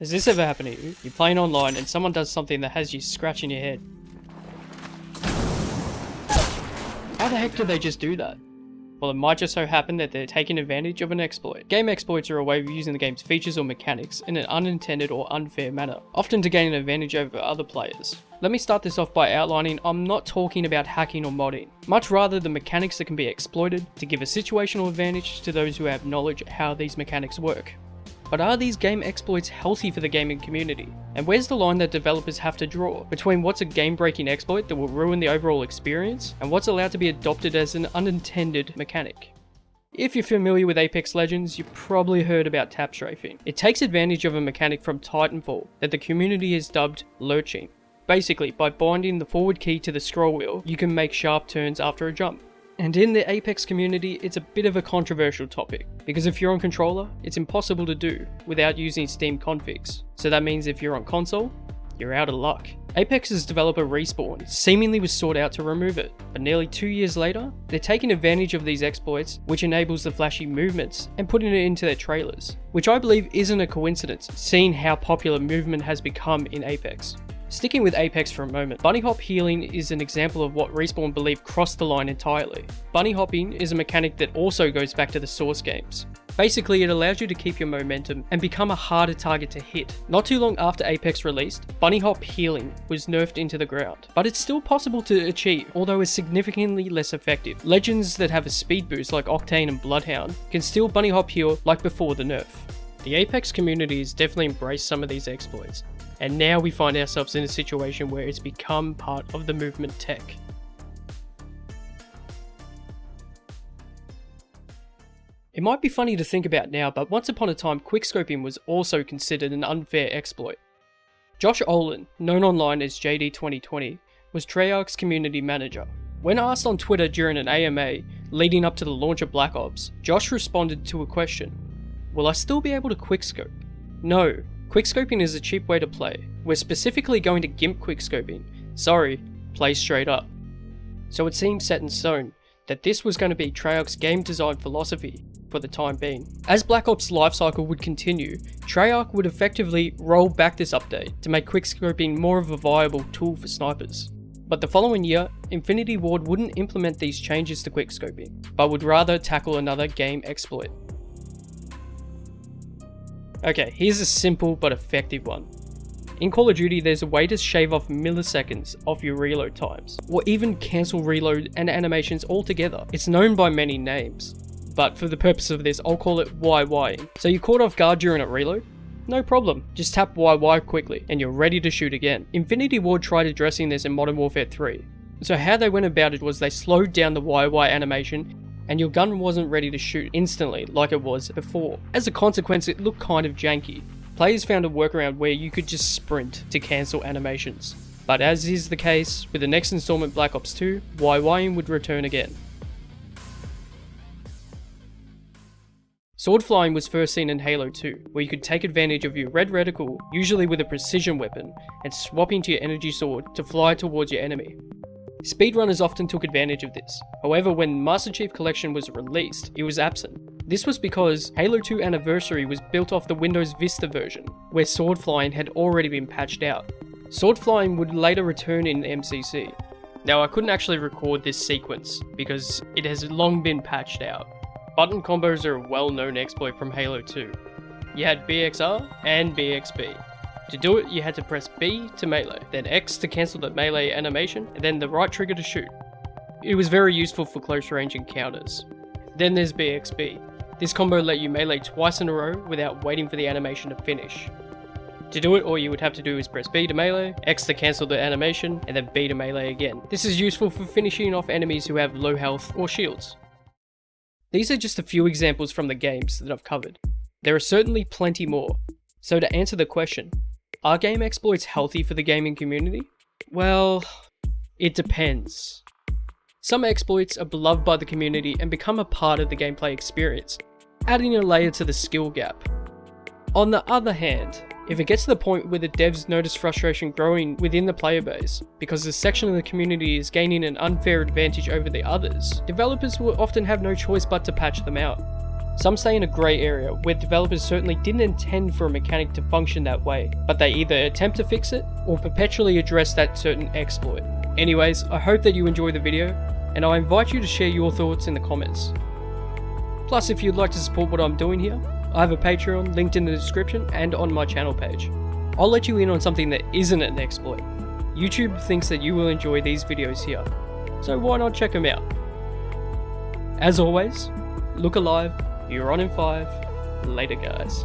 Has this ever happened to you? You're playing online and someone does something that has you scratching your head. How the heck did they just do that? Well, it might just so happen that they're taking advantage of an exploit. Game exploits are a way of using the game's features or mechanics in an unintended or unfair manner, often to gain an advantage over other players. Let me start this off by outlining I'm not talking about hacking or modding, much rather the mechanics that can be exploited to give a situational advantage to those who have knowledge of how these mechanics work. But are these game exploits healthy for the gaming community? And where's the line that developers have to draw between what's a game-breaking exploit that will ruin the overall experience and what's allowed to be adopted as an unintended mechanic? If you're familiar with Apex Legends, you've probably heard about tapstrafing. It takes advantage of a mechanic from Titanfall that the community has dubbed lurching. Basically, by binding the forward key to the scroll wheel, you can make sharp turns after a jump. And in the Apex community, it's a bit of a controversial topic, because if you're on controller, it's impossible to do without using Steam configs. So that means if you're on console, you're out of luck. Apex's developer Respawn seemingly was sought out to remove it, but nearly 2 years later, they're taking advantage of these exploits, which enables the flashy movements, and putting it into their trailers, which I believe isn't a coincidence, seeing how popular movement has become in Apex. Sticking with Apex for a moment, bunny hop healing is an example of what Respawn believe crossed the line entirely. Bunny hopping is a mechanic that also goes back to the source games. Basically, it allows you to keep your momentum and become a harder target to hit. Not too long after Apex released, bunny hop healing was nerfed into the ground, but it's still possible to achieve, although it's significantly less effective. Legends that have a speed boost like Octane and Bloodhound can still bunny hop heal like before the nerf. The Apex community has definitely embraced some of these exploits, and now we find ourselves in a situation where it's become part of the movement tech. It might be funny to think about now, but once upon a time quickscoping was also considered an unfair exploit. Josh Olin, known online as JD 2020, was Treyarch's community manager. When asked on Twitter during an AMA leading up to the launch of Black Ops, Josh responded to a question: "Will I still be able to quickscope?" No. Quickscoping is a cheap way to play. We're specifically going to GIMP quickscoping. Sorry, play straight up. So it seems set in stone that this was going to be Treyarch's game design philosophy for the time being. As Black Ops' lifecycle would continue, Treyarch would effectively roll back this update to make quickscoping more of a viable tool for snipers. But the following year, Infinity Ward wouldn't implement these changes to quickscoping, but would rather tackle another game exploit. Okay, here's a simple but effective one. In Call of Duty, there's a way to shave off milliseconds off your reload times, or even cancel reload and animations altogether. It's known by many names, but for the purpose of this, I'll call it YYing. So you're caught off guard during a reload? No problem, just tap YY quickly, and you're ready to shoot again. Infinity Ward tried addressing this in Modern Warfare 3. So how they went about it was they slowed down the YY animation, and your gun wasn't ready to shoot instantly like it was before. As a consequence, it looked kind of janky. Players found a workaround where you could just sprint to cancel animations. But as is the case with the next installment Black Ops 2, YYing would return again. Sword flying was first seen in Halo 2, where you could take advantage of your red reticle, usually with a precision weapon, and swap into your energy sword to fly towards your enemy. Speedrunners often took advantage of this. However, when Master Chief Collection was released, it was absent. This was because Halo 2 Anniversary was built off the Windows Vista version, where sword flying had already been patched out. Sword flying would later return in MCC. Now, I couldn't actually record this sequence because it has long been patched out. Button combos are a well-known exploit from Halo 2. You had BXR and BXB. To do it, you had to press B to melee, then X to cancel the melee animation, and then the right trigger to shoot. It was very useful for close range encounters. Then there's BXB. This combo let you melee twice in a row without waiting for the animation to finish. To do it, all you would have to do is press B to melee, X to cancel the animation, and then B to melee again. This is useful for finishing off enemies who have low health or shields. These are just a few examples from the games that I've covered. There are certainly plenty more. So to answer the question, are game exploits healthy for the gaming community? Well, it depends. Some exploits are beloved by the community and become a part of the gameplay experience, adding a layer to the skill gap. On the other hand, if it gets to the point where the devs notice frustration growing within the player base because the section of the community is gaining an unfair advantage over the others, developers will often have no choice but to patch them out. Some stay in a grey area where developers certainly didn't intend for a mechanic to function that way, but they either attempt to fix it or perpetually address that certain exploit. Anyways, I hope that you enjoy the video, and I invite you to share your thoughts in the comments. Plus, if you'd like to support what I'm doing here, I have a Patreon linked in the description and on my channel page. I'll let you in on something that isn't an exploit. YouTube thinks that you will enjoy these videos here, so why not check them out? As always, look alive, you're on in 5, later guys.